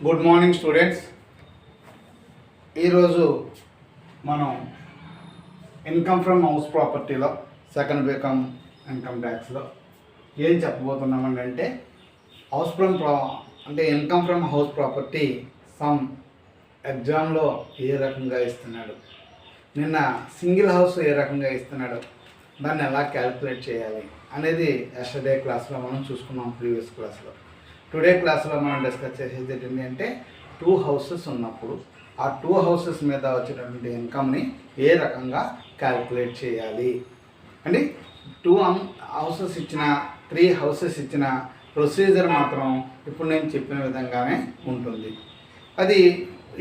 Good morning students. ఈరోజు మనం income from house ప్రాపర్టీలో సెకండ్ బీకామ్ ఇన్కమ్ ట్యాక్స్లో ఏం చెప్పబోతున్నామండి అంటే హౌస్ ఫ్రమ్ అంటే income from house property sum ఎగ్జామ్లో ఏ రకంగా ఇస్తున్నాడు, నిన్న సింగిల్ హౌస్ ఏ రకంగా ఇస్తున్నాడు, దాన్ని ఎలా క్యాలిక్యులేట్ చేయాలి అనేది ఎస్టర్డే క్లాస్లో మనం చూసుకున్నాం. ప్రీవియస్ క్లాస్లో టుడే క్లాస్లో మనం డిస్కస్ చేసేది ఏంటి అంటే 2 హౌసెస్ ఉన్నప్పుడు ఆ 2 హౌసెస్ మీద వచ్చేటటువంటి ఇన్కమ్ని ఏ రకంగా క్యాలిక్యులేట్ చేయాలి అండి. 2 హౌసెస్ ఇచ్చిన 3 హౌసెస్ ఇచ్చిన ప్రొసీజర్ మాత్రం ఇప్పుడు నేను చెప్పిన విధంగానే ఉంటుంది. అది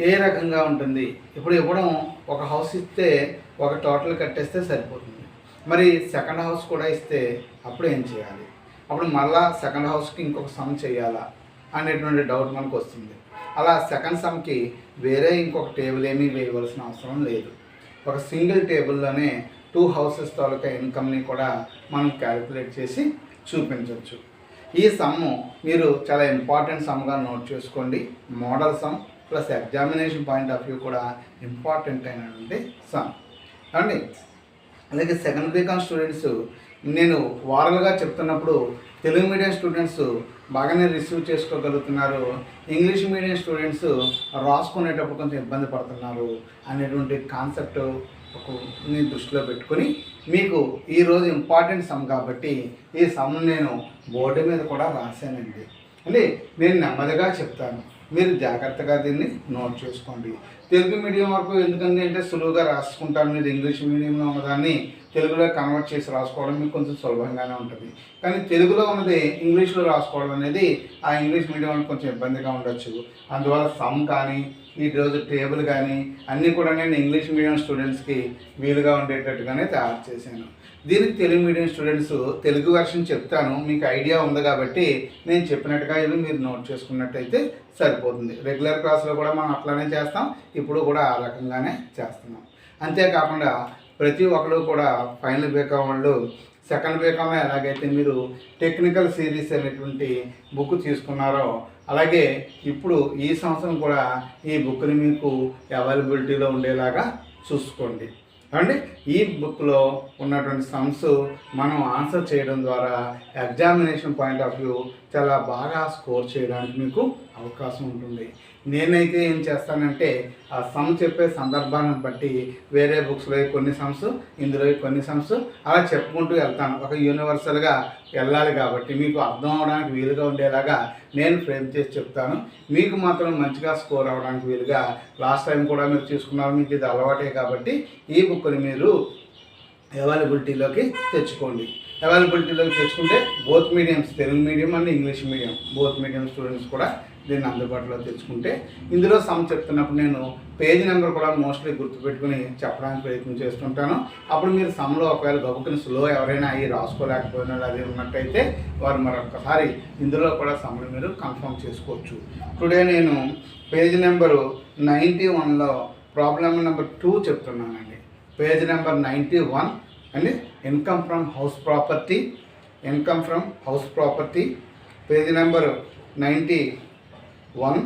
ఏ రకంగా ఉంటుంది, ఇప్పుడు ఇవ్వడం ఒక హౌస్ ఇస్తే ఒక టోటల్ కట్టేస్తే సరిపోతుంది. మరి సెకండ్ హౌస్ కూడా ఇస్తే అప్పుడు ఏం చేయాలి, అప్పుడు మళ్ళా సెకండ్ హౌస్కి ఇంకొక సమ్ చేయాలా అనేటువంటి డౌట్ మనకు వస్తుంది. అలా సెకండ్ సమ్కి వేరే ఇంకొక టేబుల్ ఏమీ వేయవలసిన అవసరం లేదు. ఒక సింగిల్ టేబుల్లోనే 2 హౌసెస్ తాలూకా ఇన్కమ్ని కూడా మనం క్యాలిక్యులేట్ చేసి చూపించవచ్చు. ఈ సమ్ము మీరు చాలా ఇంపార్టెంట్ సమ్గా నోట్ చేసుకోండి. Model sum plus examination point of view కూడా ఇంపార్టెంట్ అయినటువంటి సమ్ అండి. అలాగే సెకండ్ బీకామ్ స్టూడెంట్స్ నేను వారల్గా చెప్తున్నప్పుడు తెలుగు మీడియం స్టూడెంట్స్ బాగానే రిసీవ్ చేసుకోగలుగుతున్నారు, ఇంగ్లీష్ మీడియం స్టూడెంట్స్ రాసుకునేటప్పుడు కొంచెం ఇబ్బంది పడుతున్నారు అనేటువంటి కాన్సెప్ట్ దృష్టిలో పెట్టుకొని మీకు ఈరోజు ఇంపార్టెంట్ సమ్ కాబట్టి ఈ సమ్ నేను బోర్డు మీద కూడా రాశానండి. అంటే నేను నెమ్మదిగా చెప్తాను, మీరు జాగ్రత్తగా దీన్ని నోట్ చేసుకోండి. తెలుగు మీడియం వరకు ఎందుకంటే అంటే సులువుగా రాసుకుంటారు, మీరు ఇంగ్లీష్ మీడియంలో ఉన్నదాన్ని తెలుగులో కన్వర్ట్ చేసి రాసుకోవడం మీకు కొంచెం సులభంగానే ఉంటుంది. కానీ తెలుగులో ఉన్నది ఇంగ్లీష్లో రాసుకోవడం అనేది ఆ ఇంగ్లీష్ మీడియం వాళ్ళకి కొంచెం ఇబ్బందిగా ఉండొచ్చు. అందువల్ల సమ్ కానీ ఈరోజు టేబుల్ కానీ అన్నీ కూడా నేను ఇంగ్లీష్ మీడియం స్టూడెంట్స్కి వీలుగా ఉండేటట్టుగానే తయారు చేశాను. దీనికి Telugu medium students Telugu version చెప్తాను, మీకు ఐడియా ఉంది కాబట్టి నేను చెప్పినట్టుగా ఇది మీరు నోట్ చేసుకున్నట్టయితే సరిపోతుంది. రెగ్యులర్ క్లాస్లో కూడా మనం అట్లానే చేస్తాం, ఇప్పుడు కూడా ఆ రకంగానే చేస్తున్నాం. అంతేకాకుండా ప్రతి ఒక్కరు కూడా ఫైనల్ బీకామ్ వాళ్ళు సెకండ్ బీకామ్లో ఎలాగైతే మీరు టెక్నికల్ సిరీస్ అనేటువంటి బుక్ తీసుకున్నారో అలాగే ఇప్పుడు ఈ సంవత్సరం కూడా ఈ బుక్ని మీకు అవైలబిలిటీలో ఉండేలాగా చూసుకోండి. అంటే ఈ బుక్లో ఉన్నటువంటి సమ్స్ మనం ఆన్సర్ చేయడం ద్వారా ఎగ్జామినేషన్ పాయింట్ ఆఫ్ వ్యూ చాలా బాగా స్కోర్ చేయడానికి మీకు అవకాశం ఉంటుంది. నేనైతే ఏం చేస్తానంటే ఆ సమ్ చెప్పే సందర్భాన్ని బట్టి వేరే బుక్స్లో కొన్ని సమ్స్, ఇందులో కొన్ని సమ్స్ అలా చెప్పుకుంటూ వెళ్తాను. ఒక యూనివర్సల్గా వెళ్ళాలి కాబట్టి మీకు అర్థం అవడానికి వీలుగా ఉండేలాగా నేను ఫ్రేమ్ చేసి చెప్తాను. మీకు మాత్రం మంచిగా స్కోర్ అవ్వడానికి వీలుగా లాస్ట్ టైం కూడా మీరు చూసుకున్నారు, మీకు ఇది అలవాటే కాబట్టి ఈ బుక్ని మీరు అవైలబిలిటీలోకి తెచ్చుకోండి. అవైలబిలిటీలోకి తెచ్చుకుంటే both mediums, Telugu medium and English medium both medium students కూడా దీన్ని అందుబాటులో తెచ్చుకుంటే ఇందులో సమ్ చెప్తున్నప్పుడు నేను పేజ్ నెంబర్ కూడా మోస్ట్లీ గుర్తుపెట్టుకుని చెప్పడానికి ప్రయత్నం చేస్తుంటాను. అప్పుడు మీరు సమ్లో ఒకవేళ గబుకుని స్లో ఎవరైనా అయ్యి రాసుకోలేకపోయినా అది ఉన్నట్టయితే వారు మరొకసారి ఇందులో కూడా సమ్ని మీరు కన్ఫర్మ్ చేసుకోవచ్చు. టుడే నేను పేజ్ నెంబరు 91లో ప్రాబ్లం నెంబర్ 2 చెప్తున్నానండి. పేజ్ నెంబర్ 91 అండి, income from house property, income from house property, page number 91,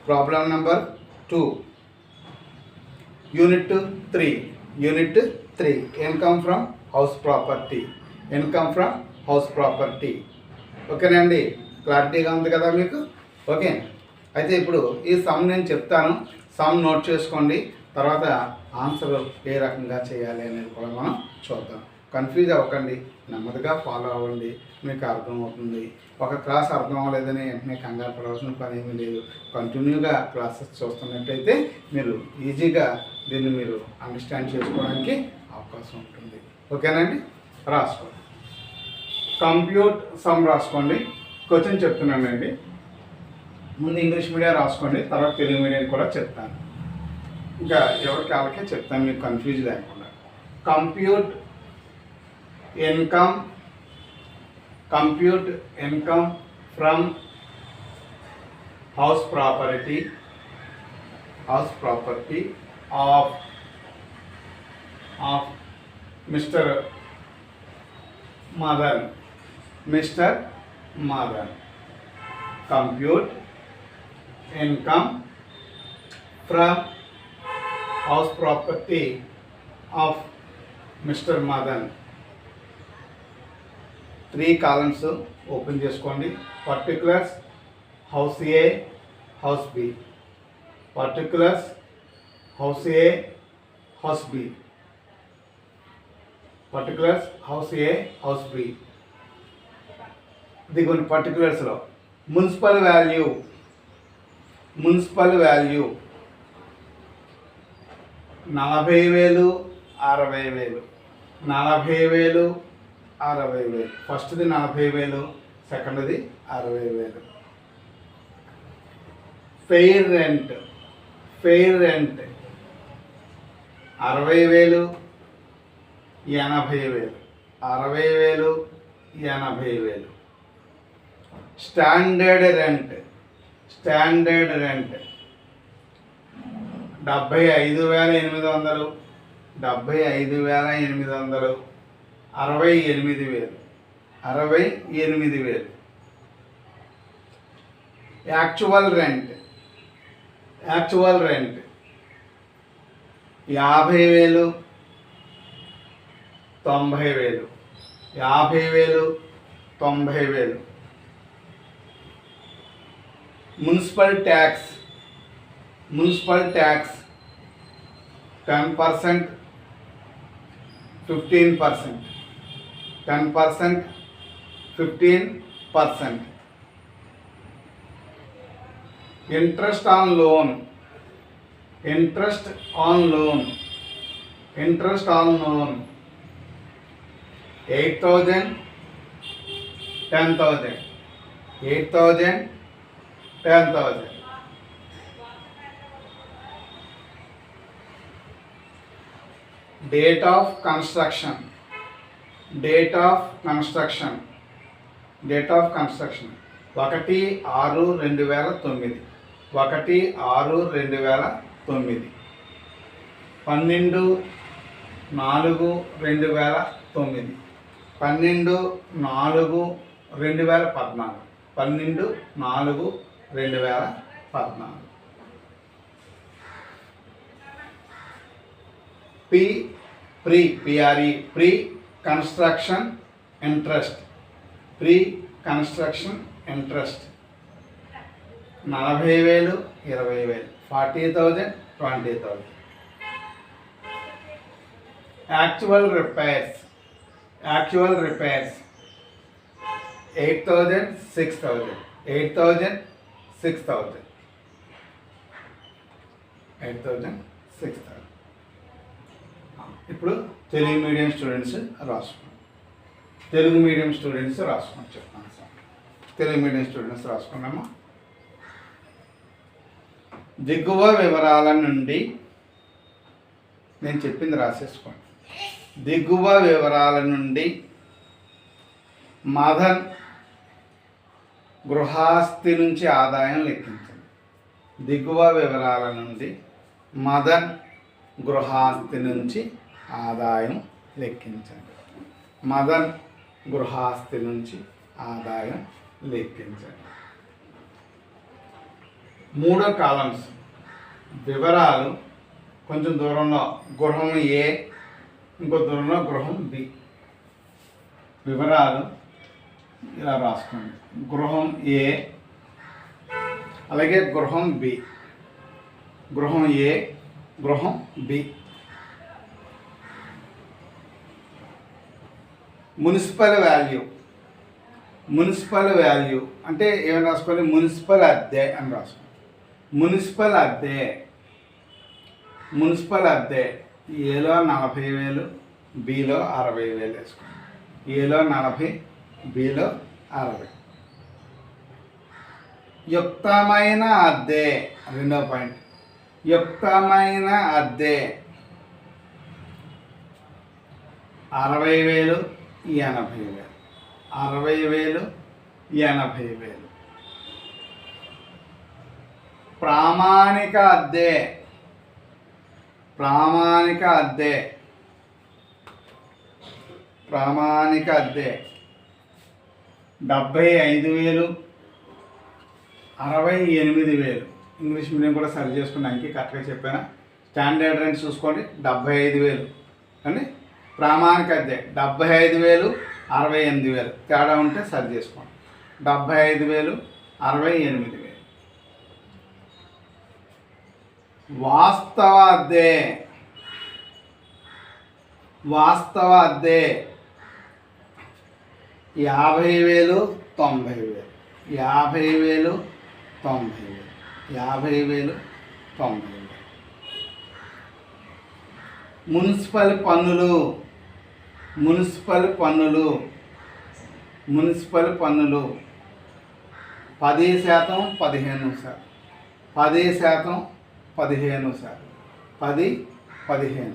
problem number 2, unit 3, income from house property, income from house property. ఓకేనండి, క్లారిటీగా ఉంది కదా మీకు? ఓకే, అయితే ఇప్పుడు ఈ సమ్ నేను చెప్తాను, సమ్ నోట్ చేసుకోండి, తర్వాత ఆన్సర్ ఏ రకంగా చేయాలి అనేది కూడా మనం చూద్దాం. కన్ఫ్యూజ్ అవ్వకండి, నెమ్మదిగా ఫాలో అవ్వండి, మీకు అర్థమవుతుంది. ఒక క్లాస్ అర్థం అవ్వలేదని వెంటనే కంగారు పడాల్సిన పని ఏమీ లేదు. కంటిన్యూగా క్లాసెస్ చూస్తున్నట్టయితే మీరు ఈజీగా దీన్ని మీరు అండర్స్టాండ్ చేసుకోవడానికి అవకాశం ఉంటుంది. ఓకేనండి, రాసుకోండి. కంప్యూట్ సమ్ రాసుకోండి. క్వశ్చన్ చెప్తున్నానండి, ముందు ఇంగ్లీష్ మీడియం రాసుకోండి, తర్వాత తెలుగు మీడియం కూడా చెప్తాను. ఇంకా ఎవరికి వాళ్ళకే చెప్తాను, మీకు కన్ఫ్యూజ్ లేకుండా. Compute income from house property of mister Madan. Compute income from house property of mister Madan. 3 columns open చేసుకోండి. పర్టికులర్స్ హౌస్ ఏ, హౌస్ బి. పర్టికులర్స్ హౌస్ ఏ, హౌస్ బి. పర్టికులర్స్ హౌస్ ఏ, హౌస్ బి. ఇది కొన్ని పర్టికులర్స్లో మున్సిపల్ వాల్యూ 40,000, 60,000, 40,000, 60,000. ఫస్ట్ది 40,000, సెకండ్ది 60,000. Fair rent 60,000, 80,000, 60,000, 80,000. Standard rent 75,800, 65,800, 68,000, 68,000. Actual rent 50,000, 90,000, 50,000, 90,000. Municipal tax 10%, 15%, 10%, 15%. Interest on loan 8,000, 10,000, 8,000, 10,000. Date of construction 1/6/2009, 1/6/2009, 12/4/2009, 12/4/2009, 12/4/2014, 12/4/2014. Pre construction interest 40,000, 20,000, 40,000, 20,000. Actual repairs 8,000, 6,000, 8,000, 6,000, 8,000, 6,000. ఇప్పుడు Telugu medium students రాసుకోండి. చెప్తాను sir. Telugu medium students రాసుకున్నామా. దిగువ వివరాల నుండి నేను చెప్పింది రాసేసుకోండి. దిగువ వివరాల నుండి మదన్ గృహాస్తి నుంచి ఆదాయం లెక్కించండి. దిగువ వివరాల నుండి మదన్ గృహాస్తి నుంచి ఆదాయం లెక్కించండి. మదన్ గృహాస్తి నుంచి ఆదాయం లెక్కించండి. 3 కాలమ్స్ వివరాలు. కొంచెం దూరంలో గృహం ఏ, ఇంకో దూరంలో గృహం బి. వివరాలు ఇలా రాసుకోండి. గృహం ఏ అలాగే గృహం బి, గృహం ఏ, గృహం బి. మున్సిపల్ వాల్యూ అంటే ఏమైనా రాసుకోవాలి. మున్సిపల్ అద్దె అని రాసుకోండి. మున్సిపల్ అద్దె ఏలో 40,000, బిలో 60,000 వేసుకోండి. ఏలో 40, బిలో 60. యుక్తమైన అద్దె 2వ పాయింట్. యుక్తమైన అద్దె 60,000, 80,000, 60,000, 80,000. ప్రామాణిక అద్దె 75,000, 68,000, 68,000, ఇంగ్లీష్ మీడియం కూడా సరి చేసుకున్నానికి కరెక్ట్గా చెప్పాను. స్టాండర్డ్ రెంట్ చూసుకోండి 75,000 కానీ ప్రామాణిక అద్దె 75,000 68,000 తేడా ఉంటే సరి చేసుకోండి. 75,000 68,000. వాస్తవ అద్దె 50,000 90,000 90,000 50,000 90,000 50,000 90,000. మున్సిపల్ పన్నులు 10% 15%, 10% 15%, 10 15.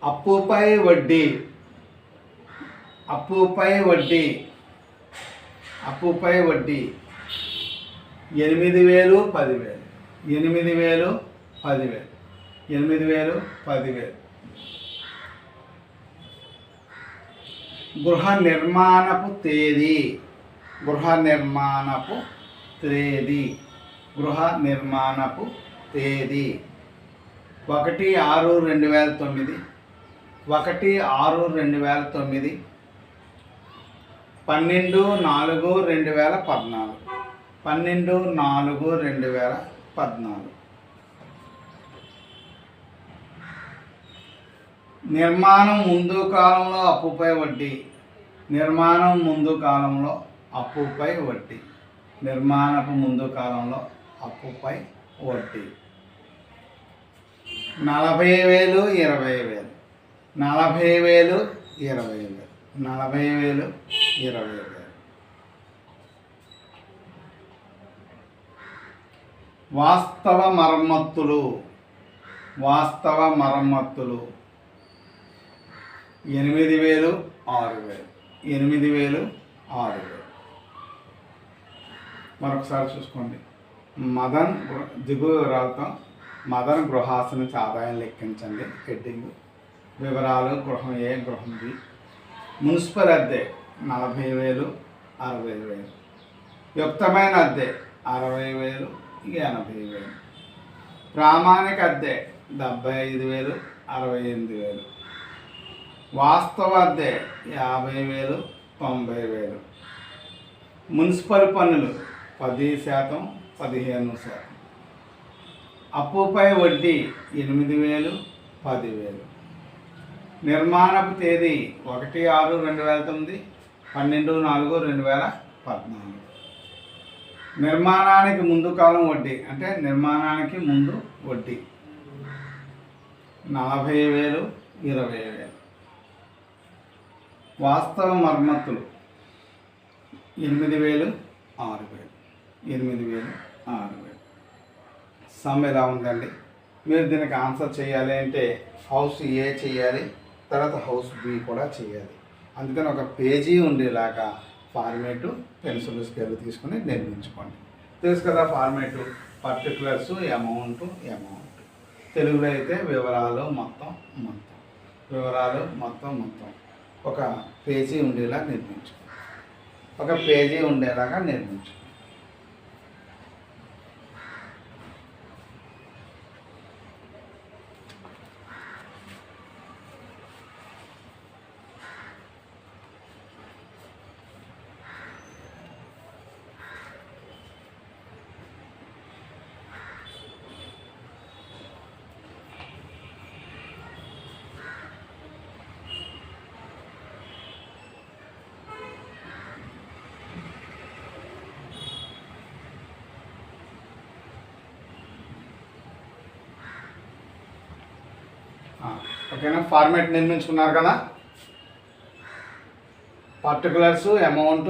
అప్పుపై వడ్డీ 8,000 10,000 8,000 10,000 10,000. గృహ నిర్మాణపు తేదీ 1/6/2009 1/6/2009 12/4/2014 12/4/2014. నిర్మాణం ముందు కాలంలో అప్పుపై వడ్డీ 40,000 20,000 40,000 20,000. వాస్తవ మరమ్మతులు 8,000 6,000 8,000 6,000. మరొకసారి చూసుకోండి. దిగువ వివరాలతో మదన్ గృహాసన నుంచి ఆదాయం లెక్కించండి. హెడ్డింగ్ వివరాలు గృహం ఏ గృహం బి. మున్సిపల్ అద్దె 40,000 60,000. యుక్తమైన అద్దె 60,000 80,000. ప్రామాణిక అద్దె 75,000 68,000. వాస్తవ అద్దె 50,000 90,000. మున్సిపల్ పన్నులు 10% 15%. అప్పుపై వడ్డీ 8,000 10,000. నిర్మాణపు తేదీ 1/6/2009 12/4/2014. నిర్మాణానికి ముందు కాలం వడ్డీ అంటే నిర్మాణానికి ముందు వడ్డీ 40,000 20,000. వాస్తవ మరమ్మతులు 8,000 6,000 8,000 6,000. సమ్ ఎలా ఉందండి? మీరు దీనికి ఆన్సర్ చేయాలి అంటే హౌస్ ఏ చేయాలి, తర్వాత హౌస్ బి కూడా చేయాలి. అందుకని ఒక పేజీ ఉండేలాగా ఫార్మేటు పెన్సిల్ స్కేల్ తీసుకుని నిర్మించుకోండి. తెలుసు కదా ఫార్మేటు, పర్టికులర్స్ అమౌంట్. తెలుగులో అయితే వివరాలు మొత్తం ఒక పేజీ ఉండేలాగా నిర్మించుకోండి. ఓకేనా? ఫార్మేట్ నిర్మించుకున్నారు కదా. పర్టికులర్స్ అమౌంట్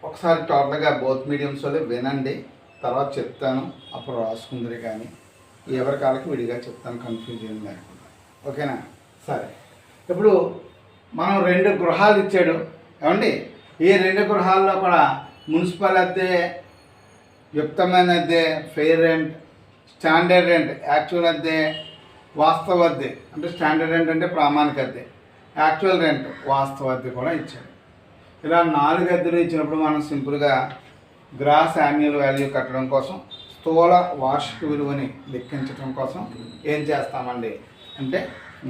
ఒకసారి టోటల్గా బోత్ మీడియంస్ వాళ్ళు వినండి, తర్వాత చెప్తాను, అప్పుడు రాసుకుందరు. కానీ ఎవరి కాళ్ళకి విడిగా చెప్తాను, కన్ఫ్యూజన్ లేకుండా. ఓకేనా? సరే, ఇప్పుడు మనం 2 గృహాలు ఇచ్చాడు ఏమండి. ఈ 2 గృహాల్లో కూడా మున్సిపల్ అద్దె, యుక్తమైన అద్దె, fair rent, standard rent, actual అద్దె, వాస్తవ అద్దె అంటే స్టాండర్డ్ రెంట్ అంటే ప్రామాణిక అద్దె, యాక్చువల్ రెంట్ వాస్తవ అద్దె కూడా ఇచ్చాడు. ఇలా 4 అద్దెలు ఇచ్చినప్పుడు మనం సింపుల్గా గ్రాస్ యాన్యువల్ వాల్యూ కట్టడం కోసం, స్థూల వార్షిక విలువని లెక్కించడం కోసం ఏం చేస్తామండి అంటే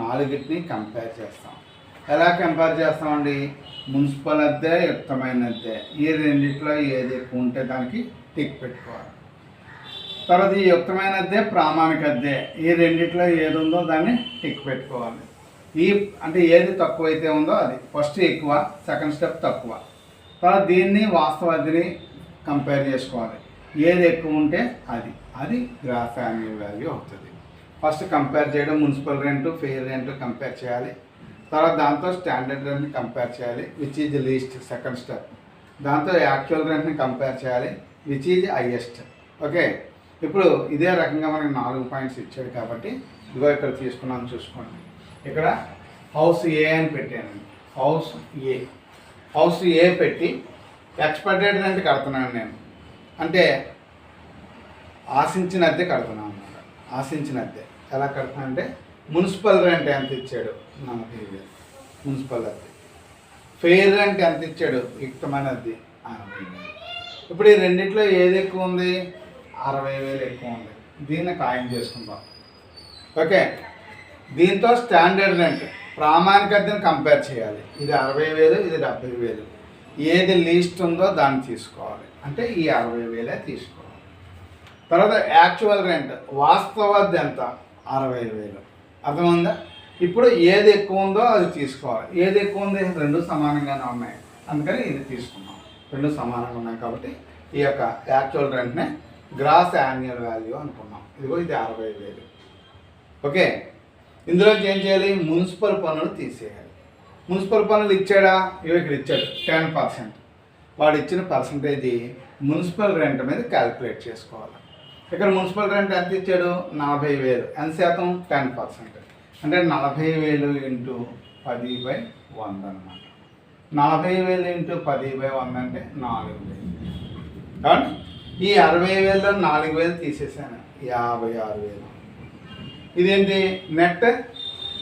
4టిని కంపేర్ చేస్తాం. ఎలా కంపేర్ చేస్తామండి? మున్సిపల్ అద్దె, యుక్తమైన అద్దె, ఈ రెండిట్లో ఏది ఎక్కువ ఉంటే దానికి టిక్ పెట్టుకోవాలి. తర్వాత ఈ యుక్తమైన అద్దె, ప్రామాణిక అద్దె, ఈ రెండిట్లో ఏది ఉందో దాన్ని టిక్ పెట్టుకోవాలి. అంటే ఏది తక్కువ అయితే ఉందో అది ఫస్ట్ ఎక్కువ, సెకండ్ స్టెప్ తక్కువ. తర్వాత దీన్ని వాస్తవ అద్దెని కంపేర్ చేసుకోవాలి. ఏది ఎక్కువ ఉంటే అది గ్రాస్ యాన్యువల్ వాల్యూ అవుతుంది. ఫస్ట్ కంపేర్ చేయడం municipal rent, fair rent compare చేయాలి. తర్వాత దాంతో స్టాండర్డ్ రెంట్ని కంపేర్ చేయాలి, which is least, second step. దాంతో యాక్చువల్ రెంట్ని కంపేర్ చేయాలి, విచ్ ఈజ్ హైయెస్ట్. ఓకే, ఇప్పుడు ఇదే రకంగా మనకి 4 పాయింట్స్ ఇచ్చాడు కాబట్టి ఇదిగో ఇక్కడ తీసుకున్నాను చూసుకోండి. ఇక్కడ హౌస్ ఏ అని పెట్టాను. హౌస్ ఏ పెట్టి ఎక్స్పెక్టెడ్ రెంట్ కడుతున్నాను నేను, అంటే ఆశించిన అద్దె కడుతున్నాను అన్నమాట. ఆశించిన అద్దె ఎలా కడుతున్నా అంటే మున్సిపల్ రెంట్ ఎంత ఇచ్చాడు? 40,000 మున్సిపల్ అద్దె. ఫెయిర్ రెంట్ ఎంత ఇచ్చాడు? యుక్తమైన అద్దె 60,000. ఇప్పుడు ఈ రెండిట్లో ఏది ఎక్కువ ఉంది? 60,000 ఎక్కువ ఉంది. దీన్ని ఖాయం చేసుకుందాం. ఓకే, దీంతో స్టాండర్డ్ రెంట్, ప్రామాణిక అద్దెని కంపేర్ చేయాలి. ఇది 60,000, ఇది 70,000. ఏది లీస్ట్ ఉందో దాన్ని తీసుకోవాలి, అంటే ఈ 60,000 తీసుకోవాలి. తర్వాత యాక్చువల్ రెంట్, వాస్తవ అద్దె ఎంత? 60,000. అర్థమైందా? ఇప్పుడు ఏది ఎక్కువ ఉందో అది తీసుకోవాలి. ఏది ఎక్కువ ఉంది? రెండు సమానంగానే ఉన్నాయి, అందుకని ఇది తీసుకున్నాం. రెండు సమానంగా ఉన్నాయి కాబట్టి ఈ యొక్క యాక్చువల్ రెంట్నే గ్రాస్ యాన్యువల్ వాల్యూ అనుకున్నాం. ఇదిగో ఇది 60,000. ఓకే, ఇందులోకి ఏం చేయాలి? మున్సిపల్ పన్నులు తీసేయాలి. మున్సిపల్ పన్నులు ఇచ్చాడా? ఇక్కడ ఇచ్చాడు 10%. వాడు ఇచ్చిన పర్సంటేజీ మున్సిపల్ రెంట్ మీద క్యాలిక్యులేట్ చేసుకోవాలి. ఇక్కడ మున్సిపల్ రెంట్ ఎంత ఇచ్చాడు? 40,000. ఎంత శాతం? 10%. అంటే 40,000 ఇంటూ 10/100 అనమాట. 40,000 ఇంటూ 10/100 అంటే 4,000. కాబట్టి ఈ 60,000లో 4,000 తీసేసాను, 56,000. ఇదేంటి? Net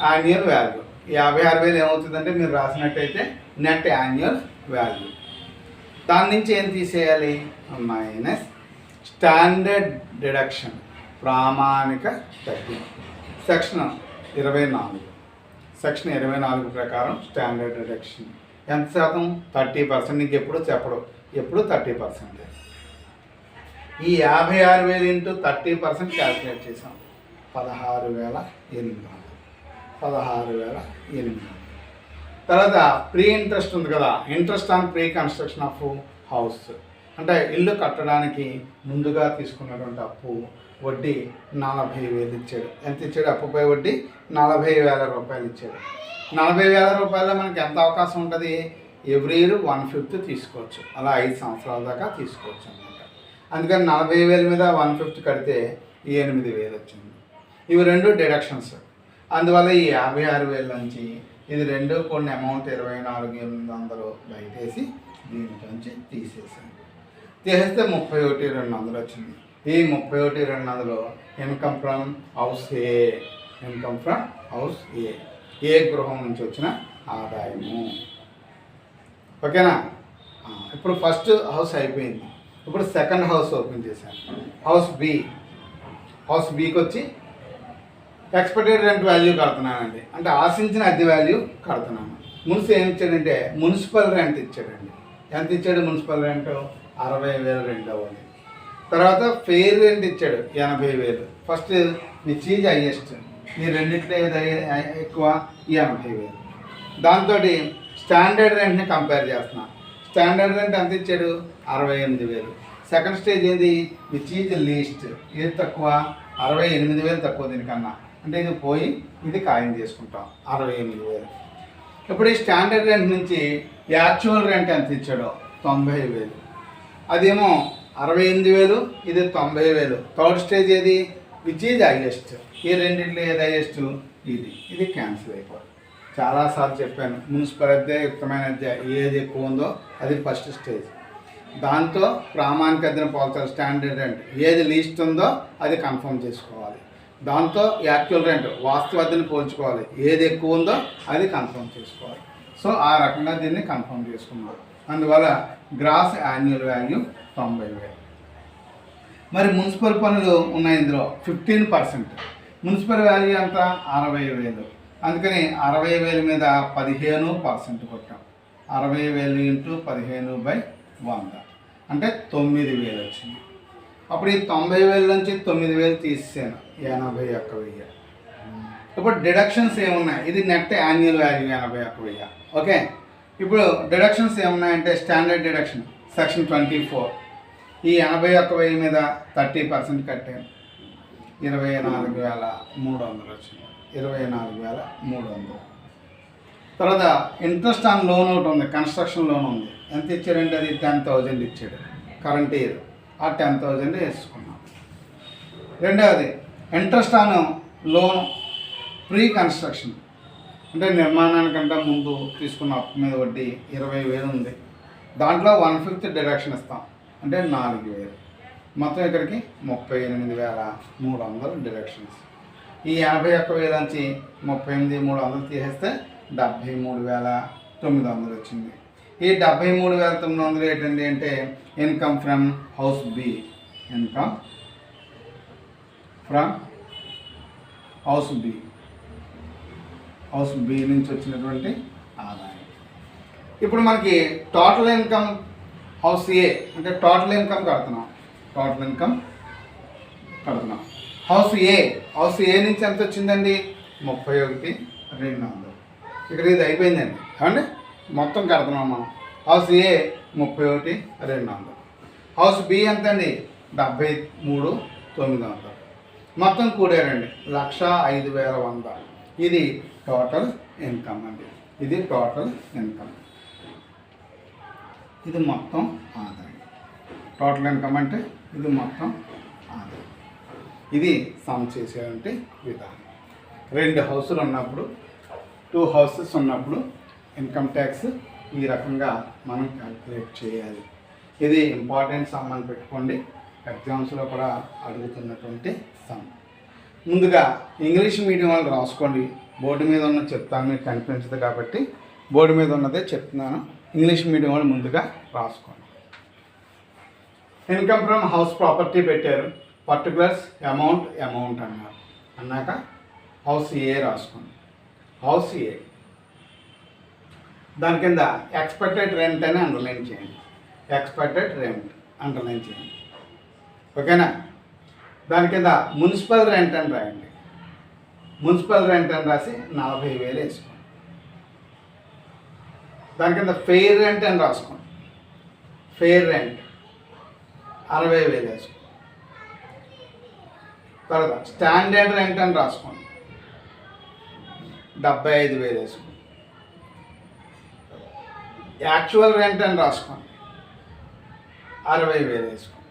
annual value. 56,000 ఏమవుతుందంటే మీరు రాసినట్టయితే నెట్ యాన్యువల్ వాల్యూ. దాని నుంచి ఏం తీసేయాలి? మైనస్ స్టాండర్డ్ డిడక్షన్, ప్రామాణిక తగ్గింపు. సెక్షన్ 24. సెక్షన్ 24 ప్రకారం స్టాండర్డ్ డిడక్షన్ ఎంత శాతం? 30%. నీకు ఎప్పుడు చెప్పడు, ఎప్పుడు 30%. ఈ 56,000 ఇంటూ 30% క్యాల్కులేట్ చేసాం. 16,800. 16,800. తర్వాత ప్రీ ఇంట్రెస్ట్ ఉంది కదా, interest on pre construction of house, అంటే ఇల్లు కట్టడానికి ముందుగా తీసుకున్నటువంటి అప్పు వడ్డీ 40,000 ఇచ్చాడు. ఎంత ఇచ్చాడు? అప్పుపై వడ్డీ 40,000 రూపాయలు ఇచ్చాడు. 40,000 రూపాయల్లో మనకి ఎంత అవకాశం ఉంటుంది? ఎవ్రీ ఇయర్ 1/5 తీసుకోవచ్చు. అలా 5 సంవత్సరాల దాకా తీసుకోవచ్చు అన్నమాట. అందుకని 40,000 మీద 1/5 కడితే ఈ 8,000 వచ్చింది. ఇవి రెండు డిడక్షన్స్. అందువల్ల ఈ 56,000 నుంచి ఇది రెండు కొన్ని అమౌంట్ 24,800 బయటేసి దీంట్లోంచి తీసేసాను. తీసేస్తే 31,200 వచ్చింది. ఈ 31,200 income from house A. Income from house A గృహం నుంచి వచ్చిన ఆదాయము. ఓకేనా? ఇప్పుడు ఫస్ట్ హౌస్ అయిపోయింది. ఇప్పుడు సెకండ్ హౌస్ ఓపెన్ చేశాను. హౌస్ బీకి వచ్చి ఎక్స్పెక్టెడ్ రెంట్ వాల్యూ కడుతున్నానండి, అంటే ఆశించిన అద్దె వాల్యూ కడుతున్నాను. మున్సి ఏమి ఇచ్చాడంటే మున్సిపల్ రెంట్ ఇచ్చాడండి. ఎంత ఇచ్చాడు? మున్సిపల్ రెంట్ 60,000 రెండవది. తర్వాత ఫెయిర్ రెంట్ ఇచ్చాడు 80,000. ఫస్ట్ విచ్ ఈజ్ హైయెస్ట్, ఈ రెండింటిలో ఏది ఎక్కువ? 80,000. దాంతో స్టాండర్డ్ రెంట్ని కంపేర్ చేస్తున్నాను. స్టాండర్డ్ రెంట్ ఎంత ఇచ్చాడు? 68,000. సెకండ్ స్టేజ్ ఏది? విచ్ ఈజ్ లీస్ట్, ఏది తక్కువ? 68,000 తక్కువ దీనికన్నా, అంటే ఇది పోయి ఇది ఖాయం చేసుకుంటాం 68,000. ఇప్పుడు ఈ స్టాండర్డ్ రెంట్ నుంచి యాక్చువల్ రెంట్ ఎంత ఇచ్చాడో 90,000. అదేమో 68,000, ఇది 90,000. థర్డ్ స్టేజ్ ఏది? విచ్ ఈజ్ హైయెస్ట్, ఈ రెండింటిలో ఏది హైయెస్ట్? ఇది క్యాన్సిల్ అయిపోతుంది. చాలాసార్లు చెప్పాను, మున్సిపల్ అద్దె, యుక్తమైన అద్దె ఏది ఎక్కువ ఉందో అది ఫస్ట్ స్టేజ్. దాంతో ప్రామాణిక అద్దెను పోల్చాలి, స్టాండర్డ్ రెంట్ ఏది లీస్ట్ ఉందో అది కన్ఫర్మ్ చేసుకోవాలి. దాంతో యాక్చువల్ రెంట్ వాస్తవ అద్దెని పోల్చుకోవాలి. ఏది ఎక్కువ ఉందో అది కన్ఫర్మ్ చేసుకోవాలి. సో ఆ రకంగా దీన్ని కన్ఫర్మ్ చేసుకున్నాం. అందువల్ల గ్రాస్ యాన్యువల్ వాల్యూ 90,000. మరి మున్సిపల్ పనులు ఉన్నాయి ఇందులో 15%. మున్సిపల్ వాల్యూ ఎంత 60,000. అందుకని 60,000 మీద 15% కొట్టాం. 60,000 ఇంటూ 15/100 అంటే 9,000 వచ్చింది. అప్పుడు ఈ 90,000 నుంచి 9,000 తీసేసాను, 81,000. ఇప్పుడు డిడక్షన్స్ ఏమున్నాయి? ఇది నెట్ యాన్యువల్ వాల్యూ 81,000. ఓకే, ఇప్పుడు డిడక్షన్స్ ఏమున్నాయంటే స్టాండర్డ్ డిడక్షన్ సెక్షన్ 24. ఈ 81,000 మీద 30% కట్టాను, 24,300 వచ్చింది. 24,300. తర్వాత ఇంట్రెస్ట్ ఆన్ లోన్ ఒకటి ఉంది, కన్స్ట్రక్షన్ లోన్ ఉంది. ఎంత ఇచ్చారంటే అది 10,000 ఇచ్చాడు కరెంట్ ఇయర్. ఆ 10,000 వేసుకున్నాం. రెండవది interest on loan pre construction, అంటే నిర్మాణానికంటే ముందు తీసుకున్న అప్పు మీద వడ్డీ 20,000 ఉంది. దాంట్లో 1/5 డిడక్షన్ ఇస్తాం, అంటే 4,000. మొత్తం ఇక్కడికి 38,300 డిడక్షన్స్. ఈ 81,000 నుంచి 38,300 తీసేస్తే 73,900 వచ్చింది. ఈ 73,900 ఏంటండి అంటే income from house B. Income from house B, house B నుంచి వచ్చినటువంటి ఆదాయం. ఇప్పుడు మనకి టోటల్ ఇన్కమ్ హౌస్ ఏ అంటే టోటల్ ఇన్కమ్ కడుతున్నాం. టోటల్ ఇన్కమ్ కడుతున్నాం. హౌస్ ఏ నుంచి ఎంత వచ్చిందండి? 31,200. ఇక్కడ ఇది అయిపోయిందండి. ఏమండి మొత్తం కడుతున్నాం మనం. హౌస్ ఏ 31,200. హౌస్ బి ఎంత అండి? 73,900. మొత్తం కూడారండి 1,05,100. ఇది టోటల్ ఇన్కమ్ అండి. ఇది టోటల్ ఇన్కమ్. ఇది మొత్తం ఆదాయం. టోటల్ ఇన్కమ్ అంటే ఇది మొత్తం ఆదాయం. ఇది సమ్ చేసేటువంటి విధానం. 2 హౌసులు ఉన్నప్పుడు, 2 హౌసెస్ ఉన్నప్పుడు ఇన్కమ్ ట్యాక్స్ ఈ రకంగా మనం క్యాల్కులేట్ చేయాలి. ఇది ఇంపార్టెంట్ సమ్ అని పెట్టుకోండి. ఎగ్జామ్స్లో కూడా అడుగుతున్నటువంటి సమ్. ముందుగా ఇంగ్లీష్ మీడియం వాళ్ళు రాసుకోండి. బోర్డు మీద ఉన్న చెప్తాను, మీకు కనిపించదు కాబట్టి బోర్డు మీద ఉన్నదే చెప్తున్నాను. ఇంగ్లీష్ మీడియం వాళ్ళు ముందుగా రాసుకోండి. ఇన్కమ్ ఫ్రమ్ హౌస్ ప్రాపర్టీ పెట్టారు. పర్టికులర్స్ అమౌంట్ అన్నారు. అన్నాక హౌస్ ఏ రాసుకోండి. హౌస్ ఏ దాని కింద ఎక్స్పెక్టెడ్ రెంట్ అని అండర్లైన్ చేయండి. ఎక్స్పెక్టెడ్ రెంట్ అండర్లైన్ చేయండి. ఓకేనా? దాని కింద మున్సిపల్ రెంట్ అని రాయండి. మున్సిపల్ రెంట్ అని రాసి 40,000 వేసుకోండి. దాని కింద ఫెయిర్ రెంట్ అని రాసుకోండి. ఫెయిర్ రెంట్ 60,000 వేసుకోండి. తర్వాత స్టాండర్డ్ రెంట్ అని రాసుకోండి. 75,000 వేసుకోండి. యాక్చువల్ రెంట్ అని రాసుకోండి. 60,000 వేసుకోండి.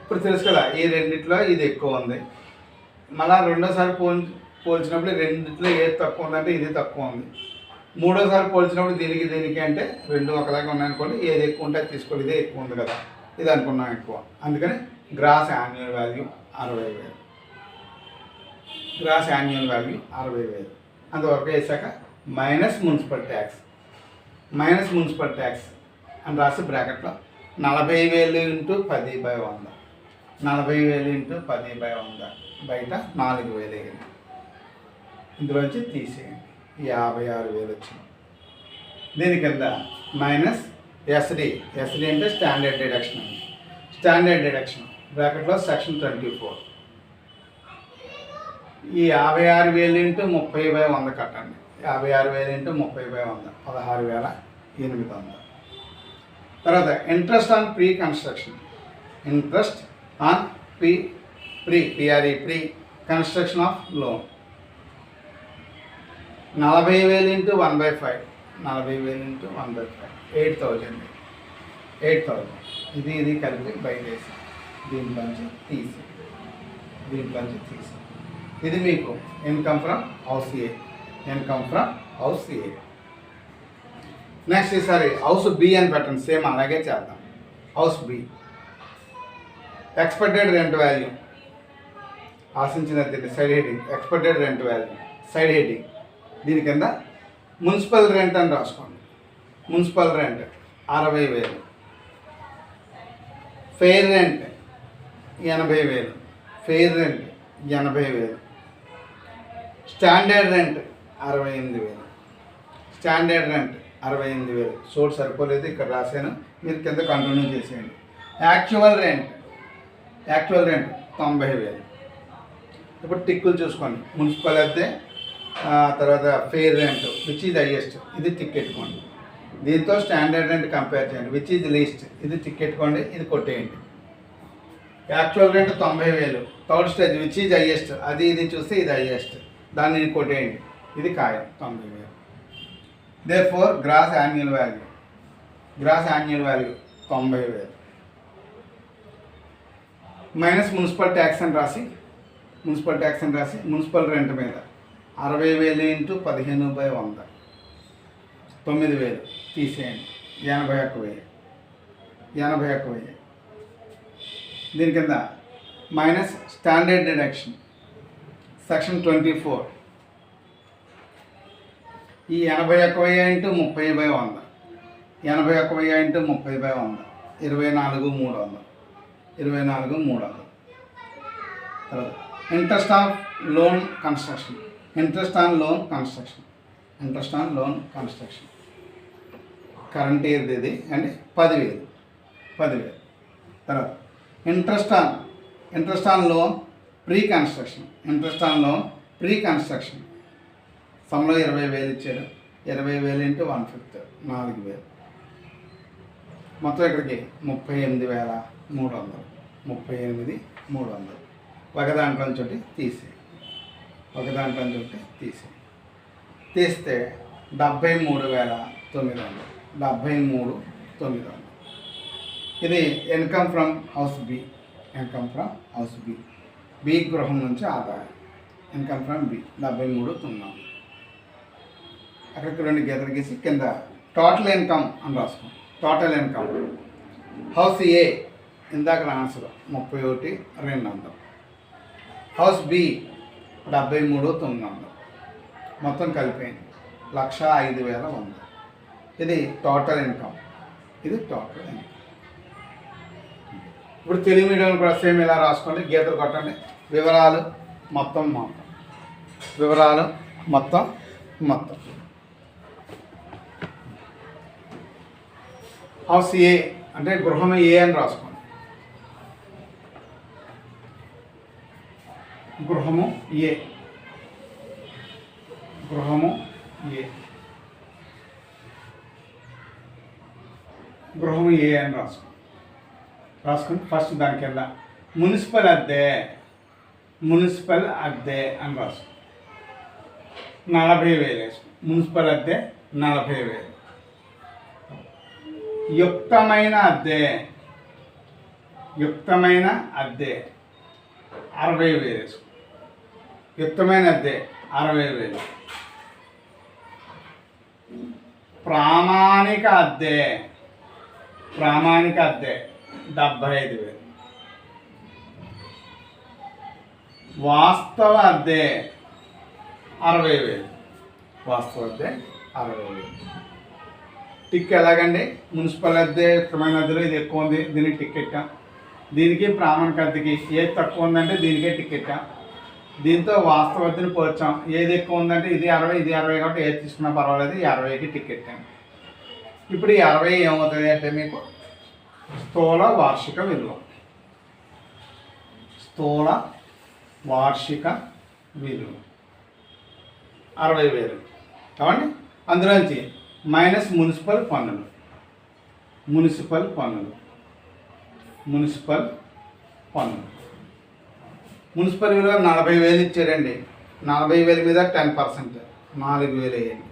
ఇప్పుడు తెలుసు కదా, ఈ రెండిట్లో ఇది ఎక్కువ ఉంది. మళ్ళీ రెండోసారి పోల్చినప్పుడు రెండిట్లో ఏది తక్కువ ఉందంటే ఇది తక్కువ ఉంది. మూడోసారి పోల్చినప్పుడు దీనికి అంటే రెండు ఒకలాగా ఉన్నాయనుకోండి. ఏది ఎక్కువ ఉంటే తీసుకోండి. ఇదే ఎక్కువ ఉంది కదా, ఇది అనుకున్నాం ఎక్కువ. అందుకని gross annual value 60,000. Gross annual value 60,000 అంతవరకు వేసాక minus municipal tax. Minus municipal tax అని రాసి బ్రాకెట్లో 40,000 ఇంటూ 10/100. 40,000 ఇంటూ 10/100 బయట 4,000 అయింది. ఇందులోంచి తీసేయండి. 56,000 వచ్చింది. దీని కింద మైనస్ ఎస్డి. ఎస్డి అంటే స్టాండర్డ్ డిడక్షన్ అండి. స్టాండర్డ్ డిడక్షన్ బ్రాకెట్లో సెక్షన్ 24. ఈ 56,000 ఇంటూ 30/100 కట్టండి. 56,000 ఇంటూ 30/100 16,800. తర్వాత interest on pre construction. Interest on pre construction of loan 40,000 into 1/5. 40,000 into 1/5 8,000. ఇది కలిపి బయటేసి దీంట్లోంచి తీసి ఇది మీకు income from house A. Income from house A. Next ఈసారి హౌస్ బి అని పెట్టండి. సేమ్ అలాగే చేద్దాం. House be expected rent value ఆశించిన అద్దె side heading expected rent value side heading. దీని కింద మున్సిపల్ రెంట్ అని రాసుకోండి. Municipal rent 60,000, fair rent 80,000, fair rent 80,000, standard rent 68,000, standard rent 68,000. Source సరిపోలేదు, ఇక్కడ రాశాను, మీరు కింద కంటిన్యూ చేసేయండి. Actual rent 90,000. ఇప్పుడు టిక్కులు చూసుకోండి. మున్సిపల్ అయితే తర్వాత fair rent which is highest, ఇది టిక్ పెట్టుకోండి. దీంతో స్టాండర్డ్ రెంట్ కంపేర్ చేయండి, విచ్ ఈజ్ లీస్ట్, ఇది టిక్ పెట్టుకోండి, ఇది కొట్టేయండి. Actual rent 90,000, third stage which is highest, అది ఇది చూస్తే ఇది హైయెస్ట్, దాన్ని కొట్టేయండి, ఇది ఖాయం 90,000. Therefore gross annual value 90,000 minus municipal tax అని రాసి మున్సిపల్ రెంట్ మీద 60,000 ఇంటూ 15/100 9,000 తీసేయండి, 81,000. దీని కింద మైనస్ స్టాండర్డ్ డిడక్షన్ సెక్షన్ 24, ఈ 81,000 ఇంటూ 30/100 81,000 ఇంటూ 30/100 24,300. తర్వాత interest on loan construction current ఇయర్ది ఇది అంటే 10,000. తర్వాత interest on loan pre construction సమ్లో 20,000 ఇచ్చాడు. 20,000 ఇంటూ 1/5 4,000. మొత్తం ఇక్కడికి 38,300. ఒక దాంట్లో నుంచి తీస్తే 73,900. ఇది ఇన్కమ్ ఫ్రమ్ హౌస్ బి గృహం నుంచి ఆదాయం. Income from B 73,900. అక్కడికి 2 గీతలు గీసి కింద టోటల్ ఇన్కమ్ అని రాసుకోండి. టోటల్ ఇన్కమ్ హౌస్ ఏ ఇందాక ఆన్సర్ 31,200. House B 73,900. మొత్తం కలిపోయింది 1,05,100. ఇది టోటల్ ఇన్కమ్. ఇప్పుడు తెలుగు మీడియం కూడా సేమ్ ఇలా రాసుకోండి, గీతలు కొట్టండి. వివరాలు మొత్తం హౌస్ ఏ అంటే గృహం ఏ అని రాసుకోండి. గృహము ఏ అని రాసుకుని ఫస్ట్ దాని కింద మున్సిపల్ అద్దె అని రాసుకో 40,000 వేసుకో. మున్సిపల్ అద్దె 40,000. యుక్తమైన అద్దె 60,000 వేసుకో. యుక్తమైన అద్దె 60,000. ప్రామాణిక అద్దె 75,000. వాస్తవ అద్దె 60,000. టిక్ ఎలాగండి? మున్సిపల్ అద్దె యుక్తమైన అద్దెలో ఇది ఎక్కువ ఉంది, దీనికి టిక్ పెట్టాం. దీనికి ప్రామాణిక అద్దెకి ఏది తక్కువ ఉందంటే దీనికే టిక్ పెట్టాం. దీంతో వాస్తవ అద్దెని పోల్చాం. ఏది ఎక్కువ ఉందంటే ఇది 60, ఇది 60 కాబట్టి ఏది తీసుకున్నా పర్వాలేదు, ఈ 60కి టిక్ పెట్టాం. ఇప్పుడు ఈ 60 ఏమవుతుంది అంటే మీకు స్థూల వార్షిక విలువ. 60,000 కావండి. అందులోంచి మైనస్ మున్సిపల్ పన్నులు. మున్సిపల్ విలువ 40,000 ఇచ్చారండి. 40,000 మీద 10% 4,000 వేయండి.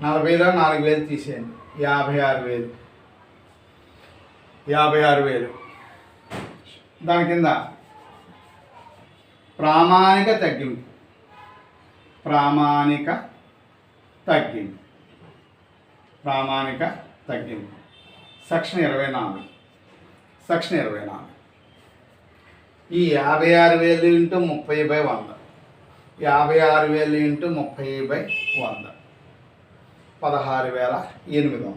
40లో 4,000 తీసేయండి, 56,000. దాని కింద ప్రామాణిక తగ్గింపు సెక్షన్ 24. ఈ 56,000 ఇంటూ 30/100, 56,000 ఇంటూ 30/100, 16,800,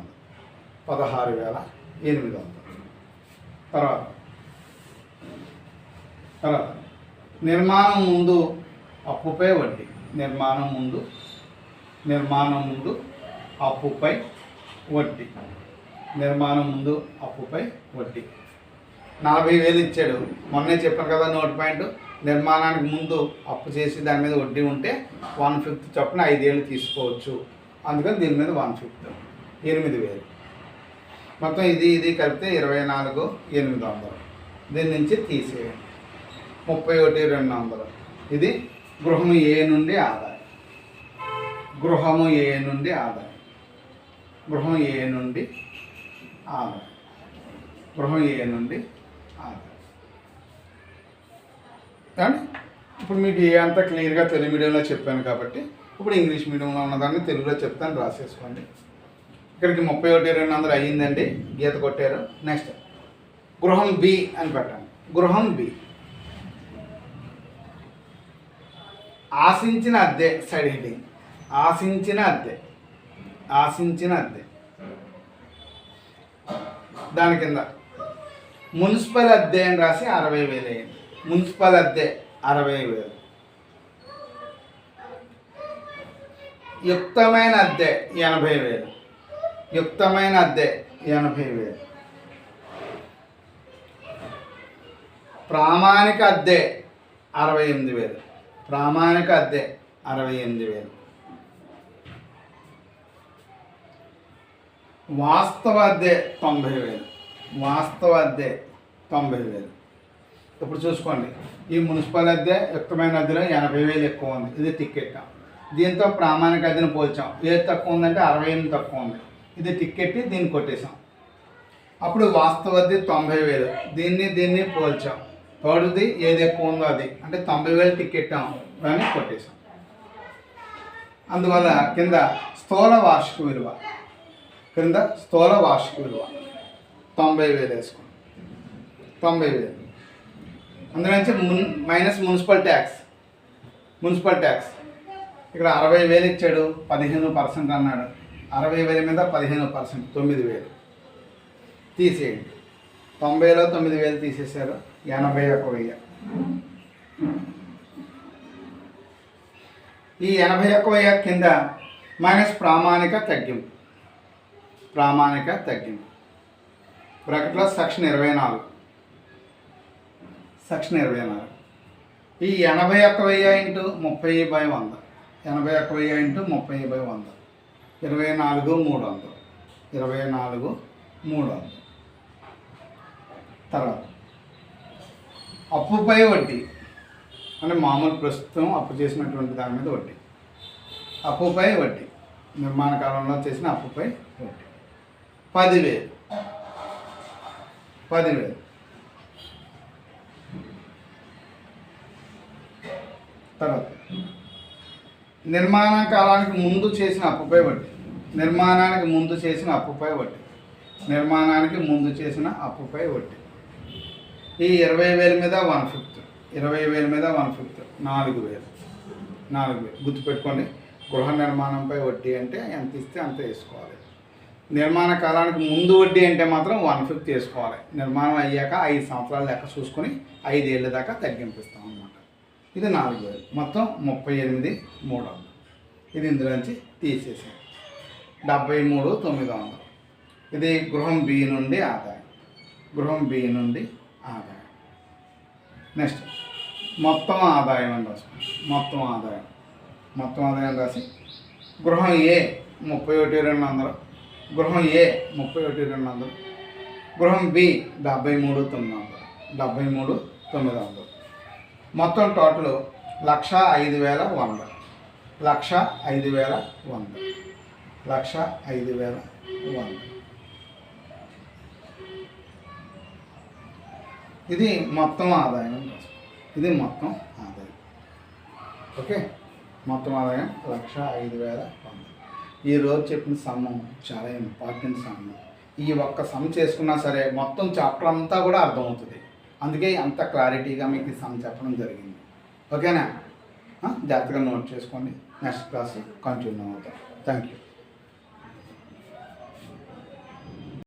16,800. తర్వాత నిర్మాణం ముందు అప్పుపై వడ్డీ, నిర్మాణం ముందు అప్పుపై వడ్డీ, నిర్మాణం ముందు అప్పుపై వడ్డీ. 40,000 ఇచ్చాడు. మొన్నే చెప్పాను కదా నోట్ పాయింట్, నిర్మాణానికి ముందు అప్పు చేసి దాని మీద వడ్డీ ఉంటే 1/5 చొప్పున 5 ఏళ్ళు తీసుకోవచ్చు. అందుకని దీని మీద 1/5, 8,000. మొత్తం ఇది కలిపితే 24,800. దీని నుంచి తీసేయండి. 31,200. ఇది గృహము ఏ నుండి ఆదాయం, గృహము ఏ నుండి ఆదాయం, గృహం ఏ నుండి ఆదాయం, గృహం ఏ నుండి ఆదాయం. కానీ ఇప్పుడు మీకు ఏ అంతా క్లియర్గా తెలుగు మీడియంలో చెప్పాను కాబట్టి ఇప్పుడు ఇంగ్లీష్ మీడియంలో ఉన్నదాన్ని తెలుగులో చెప్తాను, రాసేసుకోండి. ఇక్కడికి 31,200 అయ్యిందండి, గీత కొట్టారు. నెక్స్ట్ గృహం బి అని పెట్టండి. గృహం బి ఆశించిన అద్దె, సైడ్ హెడ్డింగ్ ఆశించిన అద్దె, ఆశించిన అద్దె. దాని కింద మున్సిపల్ అద్దె అని రాసి 60,000 అయ్యింది. మున్సిపల్ అద్దె 60,000. యుక్తమైన అద్దె 80,000, యుక్తమైన అద్దె 80,000. ప్రామాణిక అద్దె 68,000, ప్రామాణిక అద్దె 68,000. వాస్తవ అద్దె 90,000, వాస్తవ అద్దె 90,000. ఇప్పుడు చూసుకోండి, ఈ మున్సిపల్ అద్దె యుక్తమైన అద్దెలో 80,000 ఎక్కువ ఉంది, ఇది టికెట్. దీంతో ప్రామాణిక అద్దెను పోల్చాం, ఏది తక్కువ ఉందంటే 68 తక్కువ ఉంది, ఇది టికెట్, దీన్ని కొట్టేసాం. అప్పుడు వాస్తవ అద్దె 90,000, దీన్ని పోల్చాం. థర్డ్ది ఏది ఎక్కువ ఉందో అది, అంటే 90,000 టికెట్ దాన్ని కొట్టేసాం. అందువల్ల కింద స్థూల వార్షిక విలువ, కింద స్థూల వార్షిక విలువ 90,000 వేసుకోండి. 90,000 అందులోంచి minus municipal tax, municipal tax ఇక్కడ 60,000 ఇచ్చాడు, 15% అన్నాడు. 60,000 మీద 15%, 9,000 తీసేయండి. 90లో 9,000 తీసేశారు, 81,000. ఈ 81,000 కింద మైనస్ ప్రామాణిక తగ్గింపు, ప్రామాణిక తగ్గింపు బ్రాకెట్లో సెక్షన్ 24, సెక్షన్ 24. ఈ 81,000 ఇంటూ 30/100, 81,000 ఇంటూ 30/100, 24,300, 24,300. తర్వాత అప్పుపై వడ్డీ అంటే మామూలు ప్రస్తుతం అప్పు చేసినటువంటి దాని మీద వడ్డీ. అప్పుపై వడ్డీ, నిర్మాణ కాలంలో చేసిన అప్పుపై వడ్డీ 10,000, 10,000. తర్వాత నిర్మాణ కాలానికి ముందు చేసిన అప్పుపై వడ్డీ, నిర్మాణానికి ముందు చేసిన అప్పుపై వడ్డీ, నిర్మాణానికి ముందు చేసిన అప్పుపై వడ్డీ. ఈ 20,000 మీద 1/5, 20,000 మీద 1/5, 4,000, 4,000. గుర్తుపెట్టుకోండి, గృహ నిర్మాణంపై వడ్డీ అంటే ఎంత ఇస్తే అంత వేసుకోవాలి. నిర్మాణ కాలానికి ముందు వడ్డీ అంటే మాత్రం 1/5 వేసుకోవాలి. నిర్మాణం అయ్యాక 5 సంవత్సరాలు లెక్క చూసుకొని 5 ఏళ్ళ దాకా తగ్గింపిస్తాం అన్నమాట. ఇది 4,000, మొత్తం 38,300. ఇది ఇందులోంచి తీసేసాం. 73,900. ఇది గృహం బి నుండి ఆదాయం, గృహం బి నుండి ఆదాయం. నెక్స్ట్ మొత్తం ఆదాయం అని రాసుకోండి. మొత్తం ఆదాయం, మొత్తం ఆదాయం రాసి గృహం ఏ 31,200, గృహం ఏ 31,200, గృహం బి 73,900, 73,900. మొత్తం టోటల్ 1,05,100, 1,05,100, 1,05,100. ఇది మొత్తం ఆదాయం, ఇది మొత్తం ఆదాయం. ఓకే, మొత్తం ఆదాయం 1,05,100. ఈరోజు చెప్పిన సమ్మం చాలా ఇంపార్టెంట్ సమ్. ఈ ఒక్క సమ్ చేసుకున్నా సరే మొత్తం చాప్టర్ అంతా కూడా అర్థమవుతుంది. అందుకే అంత క్లారిటీగా మీకు ఈ సమ్ చెప్పడం జరిగింది. ఓకేనా? జాగ్రత్తగా నోట్ చేసుకోండి. నెక్స్ట్ క్లాస్ కంటిన్యూ అవుతాం. Thank you.